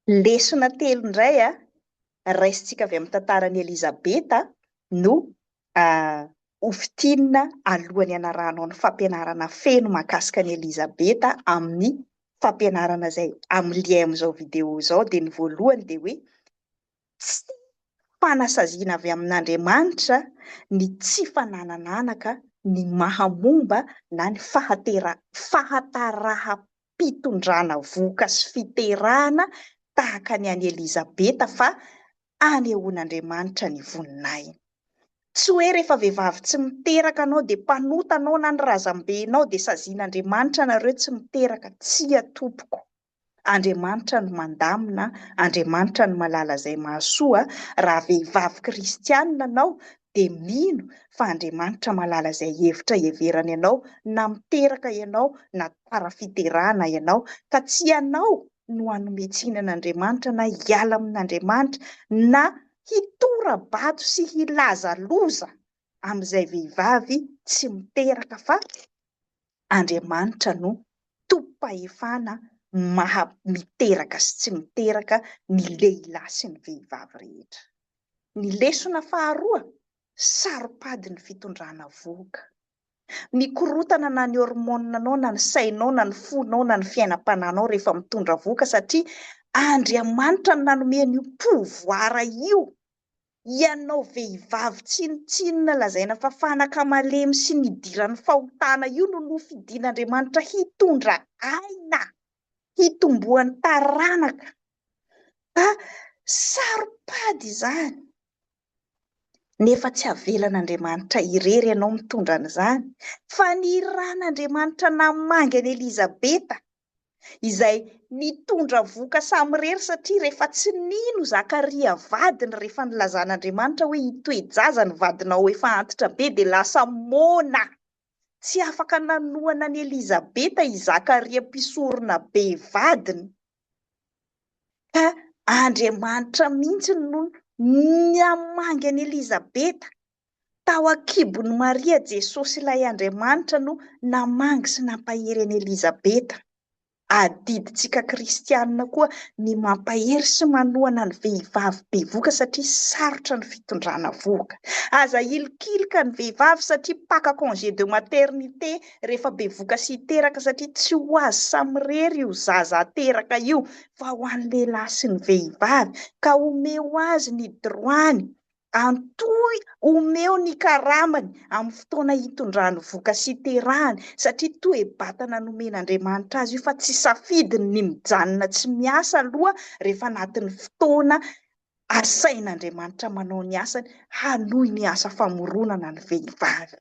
Lesona telo indray raisintsika avy amin'ny tantaran'i Elizabeta no hofitinina alohan'ny anaranao ny fampianarana feno mahakasika an'i Elizabeta amin'ny fampianarana izay amiliay amin'izao vidéo izao. Dia ny voalohany dia hoe tsy fanasaziana avy amin'Andriamanitra ny tsy fananananaka ny mahamomba na ny fahataraha-pitondrana voka sy fiterahana tahaka ny an'i Elizabeta fa anehoan'Andriamanitra ny voninahiny. Tsy hoe rehefa vehivavy tsy miteraka anao dia mpanota anao na ny razambenao dia sazian'Andriamanitra nareo tsy miteraka. Tsy atopoko. Andriamanitra no mandamina, Andriamanitra no malala izay mahasoa. Raha vehivavy kristianina anao dia mino fa Andriamanitra malala izay hevitra heverany ianao, na miteraka ianao na tara-fiterahana ianao, ka tsy ianao no hanome tsinan'Andriamanitra na hiala amin'Andriamanitra na hitora-bato sy hilaza loza amin'izay vehivavy tsy miteraka, fa Andriamanitra no tompo-pahefana miteraka sy tsy miteraka ny lehilahy sy ny vehivavy rehetra. Ny lesona faharoa, saropady ny fitondrana vohoka. Mikorotana na ny hormonanao na ny sainao na ny fonao na ny fiainam-pananao rehefa mitondra vohoka, satria Andriamanitra no nanome an'io pouvoir io. Ianao vehivavy tsinotsinona lazaina fa fanaka malemy sy nidiran'ny fahotana io no nofidian'Andriamanitra hitondra aina, hitomboan'ny taranaka. Saropady izany. Nefa tsy avelan'Andriamanitra irery ianao mitondra an'izany, fa ny ran'Andriamanitra namangy an'i Elizabeta izay nitondra vohoka samy rery, satria rehefa tsy nino Zakaria vadiny rehefa nilazan'Andriamanitra hoe hitoejaza ny vadinao efa antitra be dia lasa mona. Tsy afaka nanohana an'i Elizabeta i Zakaria mpisorona be vadiny. Ka Andriamanitra mihitsy no namangy an'i Elizabeta. Tao an-kibon'i Maria Jesosy ilay Andriamanitra no namangy sy nampahery an'i Elizabeta. Adidintsika kristianina koa ny mampahery sy manohana ny vehivavy be voka, satria sarotra ny fitondrana voka. Aza ilikilika ny vehivavy satria paka congé de maternité rehefa be voka sy hiteraka, satria tsy ho azy samy rery io zaza ateraka io, fa ho an'ny lehilahy sy ny vehivavy. Ka omeo azy ny droany, antoy omeo ny karamany amin'ny fotoana hitondrany voka sy hiterahany, satria toe-batana nomen'Andriamanitra azy io, fa tsy safidiny ny mijanona tsy miasa aloha rehefa anatin'ny fotoana asain'Andriamanitra manao ny asany hanohy ny asa famoronana ny vehivavy.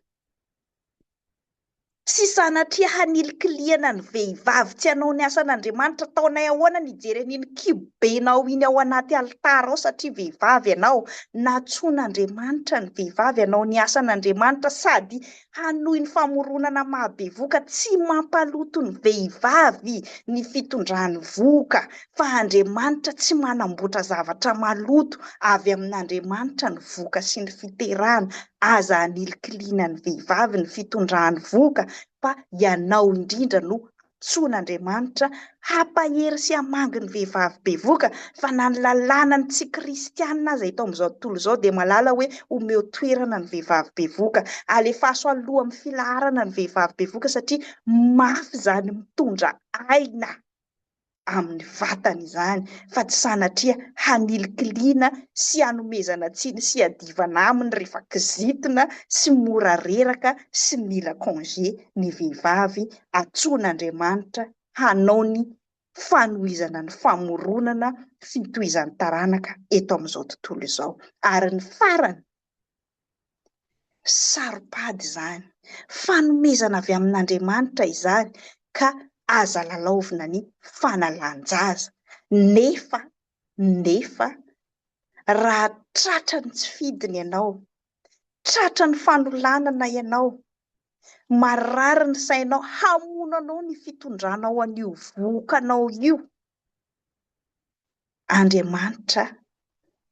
Tsy sanatria hanilikiliana ny vehivavy tsy hanao ny asan'Andriamanitra, taonay ahoana nijery an'iny kibobenao iny ao anaty alitara ao, satria vehivavy ianao. Natsoan'Andriamanitra ny vehivavy hanao ny asan'Andriamanitra sady hanohy ny famoronana mahabe voka. Tsy mampaloto ny vehivavy ny fitondrany voka, fa Andriamanitra tsy manamboatra zavatra maloto. Avy amin'Andriamanitra ny voka sy ny fiterahana. Aza hanilikiliana ny vehivavy ny fitondrany voka, fa ianao indrindra no antsoan'Andriamanitra hampahery sy hamangy ny vehivavy be voka. Fa na ny lalàna ny tsy kristianina aza eto amin'izao tontolo izao dia malala hoe omeo toerana ny vehivavy be voka, alefaso aloha amin'ny filaharana ny vehivavy be voka, satria mafy izany mitondra aina amin'ny vatany izany, fa tsy sanatria hanilikiliana sy hanomezana tsiny sy hadivana aminy rehefa kizitina sy mora reraka sy mila congé ny vehivavy. Antsoan'Andriamanitra hanao ny fanohizana ny famoronana fitohizan'ny taranaka eto amin'izao tontolo izao. Ary ny farany, saropady izany, fanomezana avy amin'Andriamanitra izany, ka aza lalaovina ny fanalan-jaza. Nefa raha tratra ny tsy fidiny ianao, tratra ny fanolanana ianao, marary ny sainao, hamono anao ny fitondranao an'io vokanao io, Andriamanitra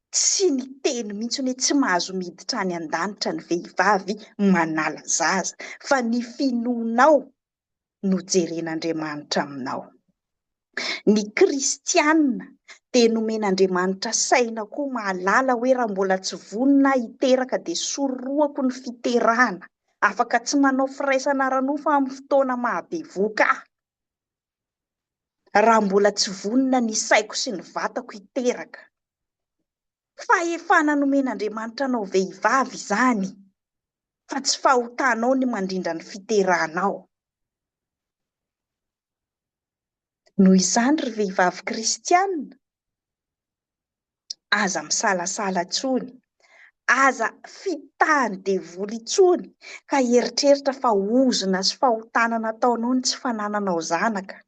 tsy ny teny mihitsy hoe tsy mahazo miditra any an-danitra ny vehivavy manala zaza, fa ny finoanao no jeren'Andriamanitra aminao. Ny kristianina dia nomen'Andriamanitra saina koa mahalala hoe raha mbola tsy vonona hiteraka dia soroako ny fiterahana. Afaka tsy manao firaisana ara-nofa amin'ny fotoana mahabevoka aho. Raha mbola tsy vonona ny saiko sy ny vatako hiteraka. Fahefana nomen'Andriamanitra anao vehivavy izany, fa tsy fahotanao ny mandrindra ny fiterahanao. Noho izany ry vehivavy kristianina, aza misalasala intsony, aza fitahany devoly intsony ka eritreritra fa ozona sy fahotanana ataonao ny tsy fanananao zanaka.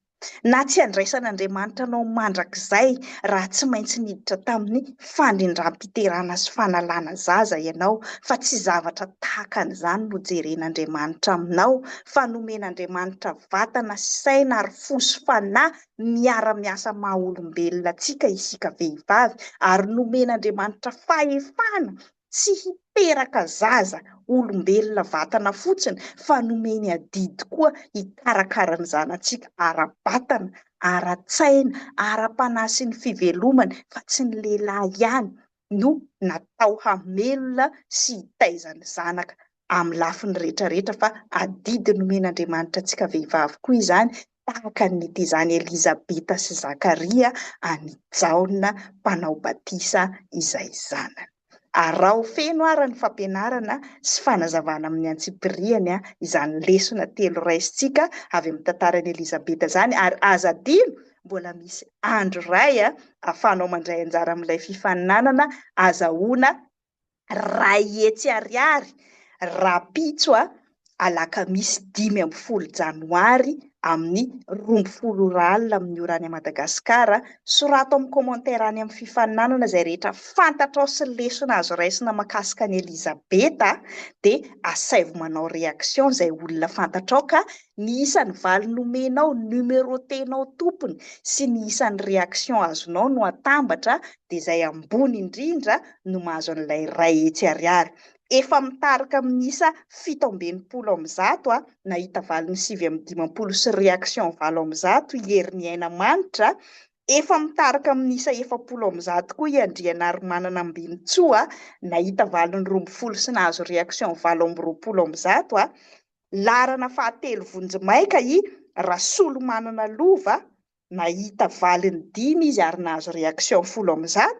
Na tsy handraisan'Andriamanitra anao mandrakizay raha tsy maintsy niditra tamin'ny fandrindram-piterana sy fanalana zaza ianao, fa tsy zavatra tahaka an'izany no jeren'Andriamanitra aminao, fa nomen'Andriamanitra vatana sy saina ary fo sy fanahy miara-miasa maha-olombelona antsika isika vehivavy, ary nomen'Andriamanitra fahefana tsy hiteraka zaza olombelona vatana fotsiny, fa nomeny adidy koa hikarakara ny zanantsika ara-batana, ara-tsaina, ara-panahy sy ny fivelomany, fa tsy ny lehilahy ihany no natao hamelona sy hitaizany zanaka amin'ny lafiny rehetrarehetra, fa adidy nomen'Andriamanitra antsika vehivavy koa izany, tahaka ny izany Elizabeta sy Zakaria any Jaona mpanao batisa izay zanany. Arao feno ara ny fampianarana sy fanazavana amin'ny antsipiriany izany lesona telo raisitsika avy amin'ny tantaran'i Elizabeta izany, ary aza adino mbola misy andro iray ahafahanao mandray anjara amin'ilay fifaninanana, azahoana ray hetsy ariary rapitso alakamisy 5 janoary amin'ny 12 alina amin'ny orany Madagasikara. Sorato amin'ny komantera any amin'ny fifaninanana izay rehetra fantatrao sy lesona azo raisina mahakasika ny Elizabeta, dia asaivo manao reaksion izay olona fantatrao, ka ny isan'ny valy nomenao, numerotenao tompony sy ny isan'ny reaksion azonao no atambatra, dia izay ambony indrindra no mahazo an'ilay ray hetsy ariary. Efa mitarika amin'ny isa 720 nahita valiny 750 sy reaksion 7 herin'ny aina manitra. Efa mitarika amin'ny isa 400 koa iandriana ary manana ambiny tsoa, nahita valiny 20 sy nahazo reaksion 720. Larana fahatelo vonjimaika rasolo manana lova, nahita valiny 5 izy ary nahazo reaksion 10.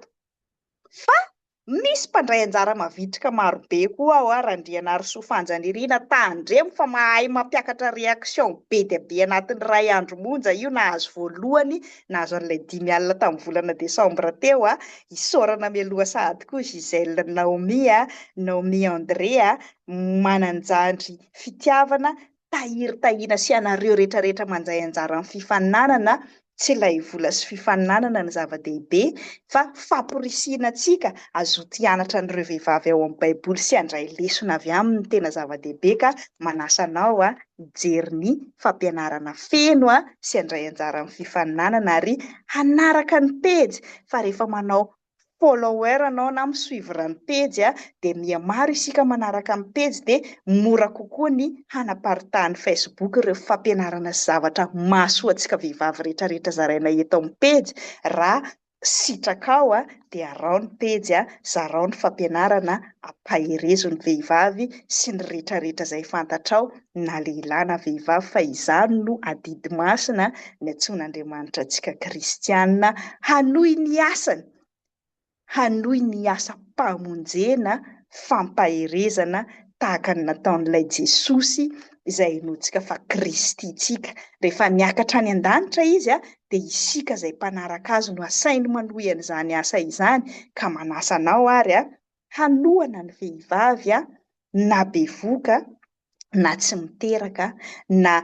Fa misy mpandray anjara mavitrika marobe koa ao Randriana ary Soafanjanirina tandremo fa mahay mampiakatra reaksion be dia be anatin'ny ray andro monja io, nahazo voalohany, nahazo an'ilay 5 alina tamin'ny volana Desambra teo. Isaorana mialoha sahady koa Giselle Naomi André, mananjandry fitiavana, tahiry-tahina sy anareo rehetrarehetra manjay anjara amin'ny fifaninanana. Tsy ilay vola sy fifaninanana ny zava-dehibe, fa famporisina antsika azoty hianatra an'ireo vehivavy ao amin'ny baiboly sy handray lesona avy aminy tena zava-dehibe, ka manasa anao hijery ny fampianarana feno sy handray anjara amin'ny fifaninanana, ary hanaraka ny pejy, fa rehefa manao follower anao na misuivra ny pejy dia mihamaro isika manaraka ny pejy, dia mora kokoa ny hanaparitahan'ny Facebook ireo fampianarana sy zavatra mahasoa antsika vehivavy rehetrarehetra zaraina eto amin'ny pejy. Raha sitraka dia arao ny pejy, zarao ny fampianarana, ampaherezo ny vehivavy sy ny rehetrarehetra izay fantatrao, na lehilahy na vehivavy, fa izany no adidy masina ny antsoin'Andriamanitra antsika kristianina, hanohy ny asany, hanohy ny asa mpamonjena, fampaherezana tahaka ny nataon'ilay Jesosy izay hinoantsika fa Kristy tsika. Rehefa niakatra any an-danitra izy dia isika izay mpanaraka azy no asainy manohy an'izany asa izany, ka manasa anao ary hanohana ny vehivavy na bevoka na tsy miteraka, na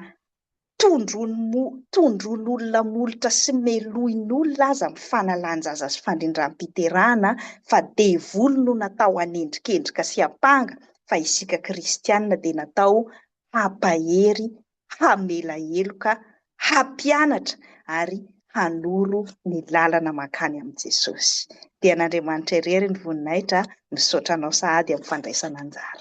tondron'olona molotra sy melohin'olona aza amin'ny fanalan-jaza sy fandrindram-piterahana, fa devoly no natao hanendrikendrika sy hampanga, fa isika kristianina dia natao hampahery, hamela heloka, hampianatra ary hanoro ny lalana makany amin'ny Jesosy. Dia n'Andriamanitra irery ny voninahitra, misaotra anao sahady amin'ny fandraisana anjara.